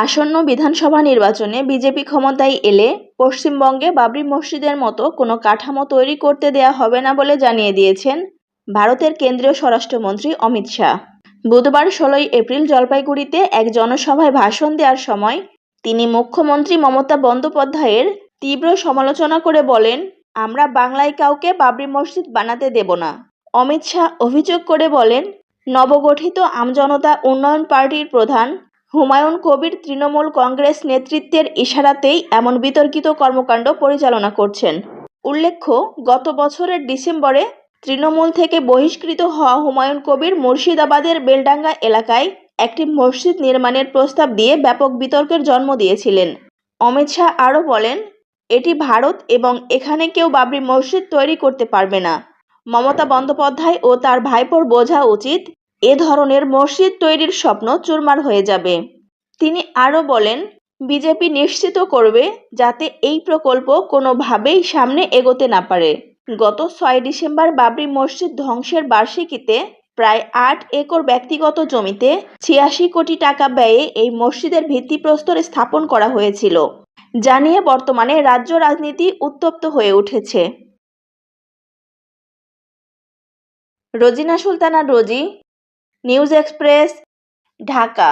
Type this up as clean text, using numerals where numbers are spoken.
আসন্ন বিধানসভা নির্বাচনে বিজেপি ক্ষমতায় এলে পশ্চিমবঙ্গে বাবরি মসজিদের মতো কোনো কাঠামো তৈরি করতে দেয়া হবে না বলে জানিয়ে দিয়েছেন ভারতের কেন্দ্রীয় স্বরাষ্ট্রমন্ত্রী অমিত শাহ। বুধবার 16 এপ্রিল জলপাইগুড়িতে এক জনসভায় ভাষণ দেওয়ার সময় তিনি মুখ্যমন্ত্রী মমতা বন্দ্যোপাধ্যায়ের তীব্র সমালোচনা করে বলেন, আমরা বাংলায় কাউকে বাবরি মসজিদ বানাতে দেব না। অমিত শাহ অভিযোগ করে বলেন, নবগঠিত আমজনতা উন্নয়ন পার্টির প্রধান হুমায়ুন কবির তৃণমূল কংগ্রেস নেতৃত্বের ইশারাতেই এমন বিতর্কিত কর্মকাণ্ড পরিচালনা করছেন। উল্লেখ্য, গত বছরের ডিসেম্বরে তৃণমূল থেকে বহিষ্কৃত হওয়া হুমায়ুন কবির মুর্শিদাবাদের বেলডাঙ্গা এলাকায় একটি মসজিদ নির্মাণের প্রস্তাব দিয়ে ব্যাপক বিতর্কের জন্ম দিয়েছিলেন। অমিত শাহ আরও বলেন, এটি ভারত এবং এখানে কেউ বাবরি মসজিদ তৈরি করতে পারবে না। মমতা বন্দ্যোপাধ্যায় ও তার ভাইপোর বোঝা উচিত, এ ধরনের মসজিদ তৈরির স্বপ্ন চুরমার হয়ে যাবে। তিনি আরও বলেন, বিজেপি নিশ্চিত করবে যাতে এই প্রকল্প কোনোভাবেই সামনে এগোতে না পারে। গত 6 ডিসেম্বর বাবরি মসজিদ ধ্বংসের বার্ষিকীতে প্রায় 8 একর ব্যক্তিগত জমিতে 86 কোটি টাকা ব্যয়ে এই মসজিদের ভিত্তিপ্রস্তর স্থাপন করা হয়েছিল, যা নিয়ে বর্তমানে রাজ্য রাজনীতি উত্তপ্ত হয়ে উঠেছে। রোজিনা সুলতানা রোজি, নিউজ এক্সপ্রেস, ঢাকা।